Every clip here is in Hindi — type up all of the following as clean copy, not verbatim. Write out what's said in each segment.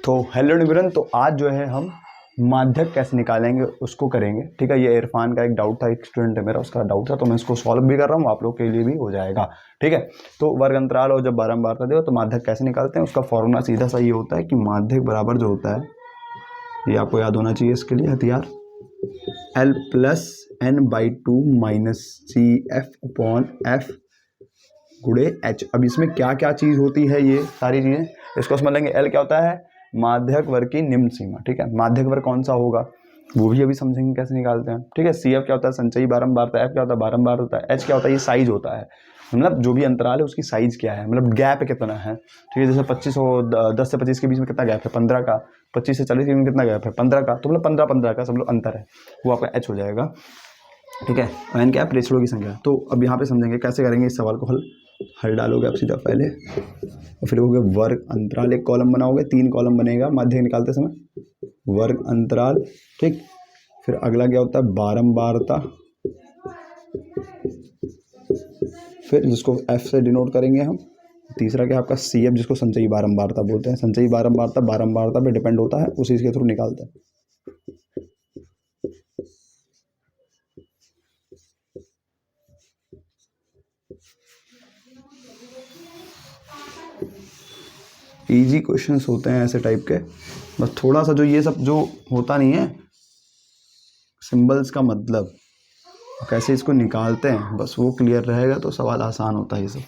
तो हेलो निविरन, तो आज जो है हम माध्यक कैसे निकालेंगे उसको करेंगे। ठीक है, ये इरफान का एक डाउट था, एक स्टूडेंट है मेरा, उसका डाउट था, तो मैं इसको सॉल्व भी कर रहा हूँ, आप लोग के लिए भी हो जाएगा। ठीक है, तो वर्ग अंतराल और जब बारंबारता दे तो माध्यक कैसे निकालते हैं, उसका फॉर्मूला सीधा सा ये होता है कि माध्यक बराबर जो होता है, ये आपको याद होना चाहिए इसके लिए हथियार, L plus n/2 minus C F upon F गुणे एच। अब इसमें क्या क्या चीज होती है, ये सारी चीजें इसको समझ लेंगे। L क्या होता है, माध्यक वर्ग की निम्न सीमा। ठीक है, माध्यक वर्ग कौन सा होगा वो भी अभी समझेंगे कैसे निकालते हैं। ठीक है, सी एफ क्या होता है, संचयी बारंबारता, एफ क्या होता है, बारंबार होता है, एच क्या होता है, ये साइज होता है, मतलब जो भी अंतराल है उसकी साइज क्या है, मतलब गैप कितना है। ठीक है, जैसे 25 और 10 से 25 के बीच में कितना गैप है, 15 का। 25 से 40 के बीच में कितना गैप है, 15 का, तो मतलब 15 का सब लोग अंतर है, वो आपका एच हो जाएगा। ठीक है, एन क्या है, प्रेक्षणों की संख्या। तो अब यहाँ पे समझेंगे कैसे करेंगे इस सवाल को हल डालोगे आप सीधा पहले, और फिर हो गया वर्ग अंतराल, एक कॉलम बनाओगे, 3 कॉलम बनेगा माध्यक निकालते समय, वर्ग अंतराल। ठीक, फिर अगला क्या होता है, बारंबारता, फिर जिसको एफ से डिनोट करेंगे हम। तीसरा क्या आपका सी एफ, जिसको संचयी बारंबारता बोलते हैं। संचयी बारंबारता बारंबारता पे डिपेंड होता है, उसी के थ्रू निकालते हैं। इजी क्वेश्चंस होते हैं ऐसे टाइप के, बस थोड़ा सा जो ये सब जो होता नहीं है सिंबल्स का मतलब कैसे इसको निकालते हैं, बस वो क्लियर रहेगा तो सवाल आसान होता है ये सब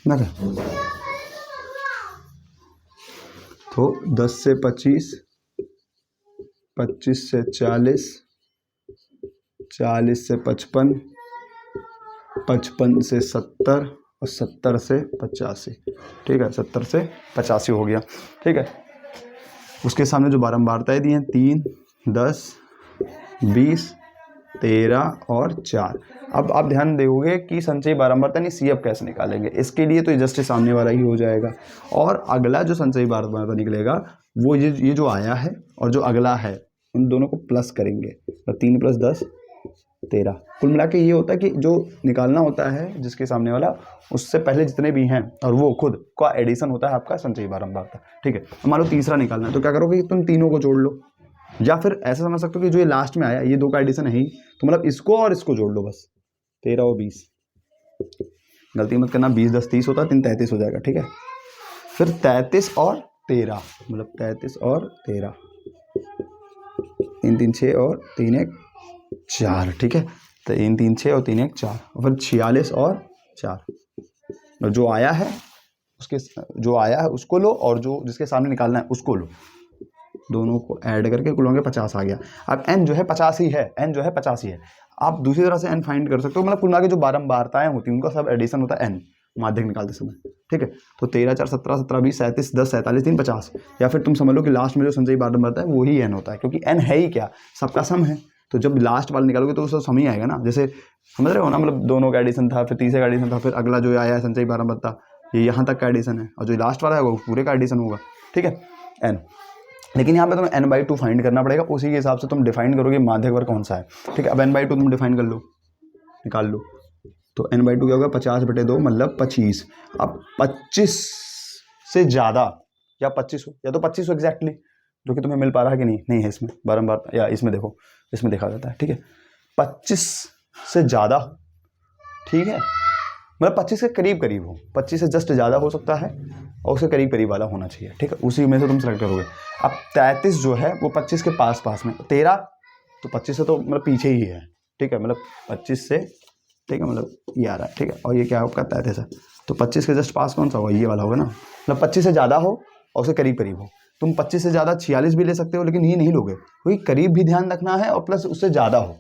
ना क्या। तो 10 से 25, 25 से 40, 40 से 55, 55 से 70 और 70 से 85। ठीक है, 70 से 85 हो गया। ठीक है, उसके सामने जो बारंबारताएं दी हैं 3, 10, 20, 13 और 4। अब आप ध्यान दोगे कि संचयी बारंबारता नहीं सी एफ कैसे निकालेंगे, इसके लिए तो जस्ट सामने वाला ही हो जाएगा। और अगला जो संचयी बारंबारता निकलेगा वो ये जो आया है और जो अगला है उन दोनों को प्लस करेंगे, तो 3 + 10 13। कुल मिला के ये होता है कि जो निकालना होता है जिसके सामने वाला, उससे पहले जितने भी हैं और वो खुद का एडिशन होता है आपका संचयी बारंबारता। ठीक है, मान लो तीसरा निकालना है तो क्या करोगे कि तुम तीनों को जोड़ लो, या फिर ऐसा समझ सकते हो कि जो ये लास्ट में आया ये दो का एडिशन है ही, तो मतलब इसको और इसको जोड़ लो बस, 13 और 20। गलती मत करना, 20 10 30 होता है, 3 33 हो जाएगा। ठीक है, फिर 33 और 13, मतलब 33 और 13, 3 3 6 और 3 1 4। ठीक है, 3 3 6 और 3 1 4, और फिर 46 और 4। और जो आया है उसके, जो आया है उसको लो और जो जिसके सामने निकालना है उसको लो, दोनों को ऐड करके कुल होंगे 50 आ गया। अब n जो है 50 ही है, n जो है 50 ही है। आप दूसरी तरह से n फाइंड कर सकते हो, मतलब कुल मिला के जो बारंबारताएं होती हैं उनका सब एडिशन होता है n माध्यक निकालते समय। ठीक है, तो 13 4 17 17 20 37 10 47 3 50, या फिर तुम समझ लो कि लास्ट में जो संचयी बारंबारता है वही n होता है, क्योंकि n है ही क्या, सबका सम है। तो जब लास्ट वाला निकालोगे तो उसका सम ही आएगा ना, जैसे समझ रहे हो ना, मतलब दोनों का एडिशन था, फिर तीसरे का एडिशन था, फिर अगला जो आया है संचयी बारंबारता ये यहाँ तक का एडिशन है, और जो लास्ट वाला है वो पूरे का एडिशन होगा। ठीक है, n। लेकिन यहाँ पे तुम्हें n/2 फाइंड करना पड़ेगा, उसी के हिसाब से तुम डिफाइन करोगे माध्यक वर्ग कौन सा है। ठीक है, अब n/2 तुम डिफाइन कर लो, निकाल लो, तो n/2 क्या होगा, 50/2 मतलब 25। अब 25 से ज़्यादा या 25 हो, या तो 25 हो एग्जैक्टली, जो कि तुम्हें मिल पा रहा है कि नहीं, नहीं है इसमें बारंबार, या इसमें देखो, इसमें देखा जाता है। ठीक है, 25 से ज़्यादा, ठीक है, मतलब 25 के करीब करीब हो, 25 से जस्ट ज़्यादा हो सकता है और उसके करीब करीब वाला होना चाहिए। ठीक है, उसी में से तुम सेलेक्ट करोगे। अब 33 जो है वो 25 के पास पास में, 13 तो 25 से तो मतलब पीछे ही है। ठीक है, मतलब 25 से, ठीक है, मतलब ये आ रहा है। ठीक है, और ये क्या है आपका 33 है, तो 25 के जस्ट पास कौन सा होगा, ये वाला होगा ना, मतलब 25 से ज़्यादा हो और उसके करीब करीब हो। तुम 25 से ज़्यादा 46 भी ले सकते हो, लेकिन ये नहीं लोगे क्योंकि करीब भी ध्यान रखना है और प्लस उससे ज़्यादा हो,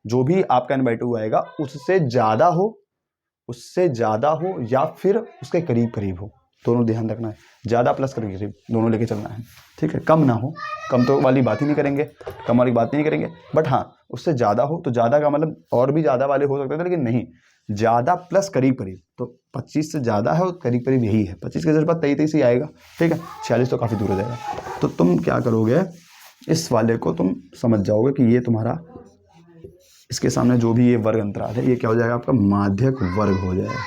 जो भी आपका n/2 आएगा उससे ज़्यादा हो, उससे ज़्यादा हो या फिर उसके करीब करीब हो, दोनों ध्यान रखना है, ज़्यादा प्लस करीब करीब दोनों लेके चलना है। ठीक है, कम ना हो, कम तो वाली बात ही नहीं करेंगे, कम वाली बात नहीं करेंगे, बट हाँ उससे ज़्यादा हो, तो ज़्यादा का मतलब और भी ज़्यादा वाले हो सकते थे, लेकिन नहीं, ज़्यादा प्लस करीब करीब, तो 25 से ज़्यादा है और करीब करीब यही है, 25 के जस्ट बाद 23 ही आएगा। ठीक है, 46 तो काफ़ी दूर हो जाएगा। तो तुम क्या करोगे, इस वाले को तुम समझ जाओगे कि ये तुम्हारा, इसके सामने जो भी ये वर्ग अंतराल है ये क्या हो जाएगा, आपका माध्यक वर्ग हो जाएगा।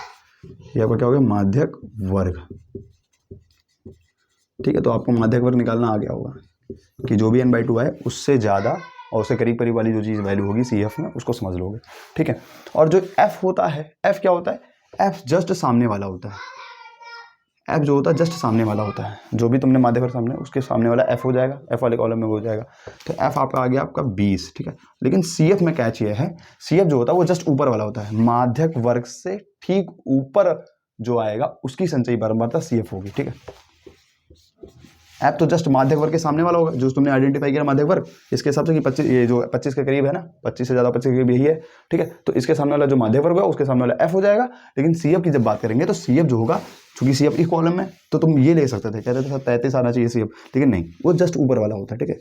ये आपका क्या हो गया, माध्यक वर्ग। ठीक है। तो आपको माध्यक वर्ग निकालना आ गया होगा कि जो भी n/2 है उससे ज़्यादा और उससे करीब करीब वाली जो चीज़ वैल्यू होगी CF में उसको समझ लोगे, ठीक है। और जो F होता है, F क्या होता है? F जस्ट सामने वाला होता है। F जो होता है जस्ट सामने वाला होता है, जो भी तुमने माध्यक वर्ग सामने उसके सामने वाला F हो जाएगा, F वाले कॉलम में हो जाएगा। तो F आपका आ गया आपका 20, ठीक है। लेकिन CF में कैच ये है, CF जो होता है वो जस्ट ऊपर वाला होता है, माध्यक वर्ग से ठीक ऊपर जो आएगा उसकी संचयी बारंबारता CF होगी, ठीक है। F तो जस्ट माध्यक वर्ग के सामने वाला होगा, जो तुमने आइडेंटिफाई किया माध्यक वर्ग, इसके हिसाब से कि 25, ये जो 25 के करीब है ना, 25 से ज़्यादा 25 के करीब यही है, ठीक है। तो इसके सामने वाला जो माध्यक वर्ग होगा उसके सामने वाला F हो जाएगा। लेकिन CF की जब बात करेंगे तो CF जो होगा, चूंकि CF इस कॉलम में, तो तुम ये ले सकते थे, कहते थे 33 आना चाहिए CF, लेकिन नहीं, वो जस्ट ऊपर वाला होता है, ठीक है।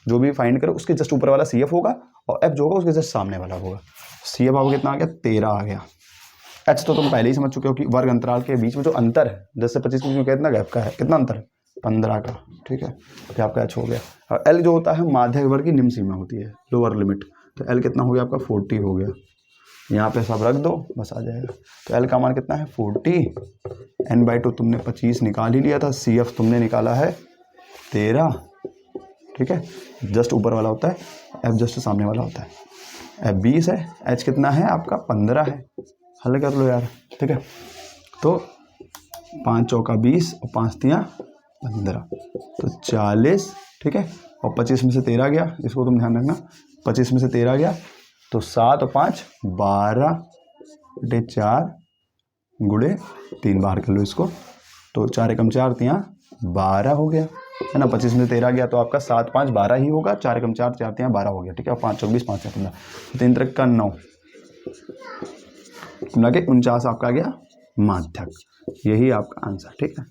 जो भी फाइंड करो उसके जस्ट ऊपर वाला CF होगा और F जो होगा उसके जस्ट सामने वाला होगा। CF आपको कितना आ गया? 13 आ गया। H तो तुम पहले ही समझ चुके हो कि वर्ग अंतराल के बीच में जो अंतर है 10 से 25 के बीच में कितना गैप का है, कितना अंतर है? 15 का, ठीक है। तो आपका H हो गया। और L जो होता है माध्यक वर्ग की निम्न सीमा होती है, लोअर लिमिट। तो L कितना हो गया आपका? 40 हो गया। यहाँ पे सब रख दो, बस आ जाएगा। तो L का मान कितना है? 40। n/2 तुमने 25 निकाल ही लिया था, CF तुमने निकाला है 13, ठीक है। जस्ट ऊपर वाला होता है, F जस्ट सामने वाला होता है। F 20 है, H कितना है आपका? 15 है। हल कर लो यार, ठीक है। तो 5 चौका 20 और 5 तियाँ 15, तो 40, ठीक है। और 25 में से 13 गया, इसको तुम ध्यान रखना, 25 में से 13 गया तो 7 और 5 12 बटे 4 गुणे 3, बाहर कर लो इसको, तो 4 एकम 4 तियाँ 12 हो गया, है ना। 25 में से 13 गया तो आपका 7 5 12 ही होगा, 4 एकम 4 4 तियाँ 12 हो गया, ठीक है। और 5 चौक 20 5 15, 3 त्रिक का 9, मिला के 49 आपका आ गया माध्यक। यही आपका आंसर, ठीक है।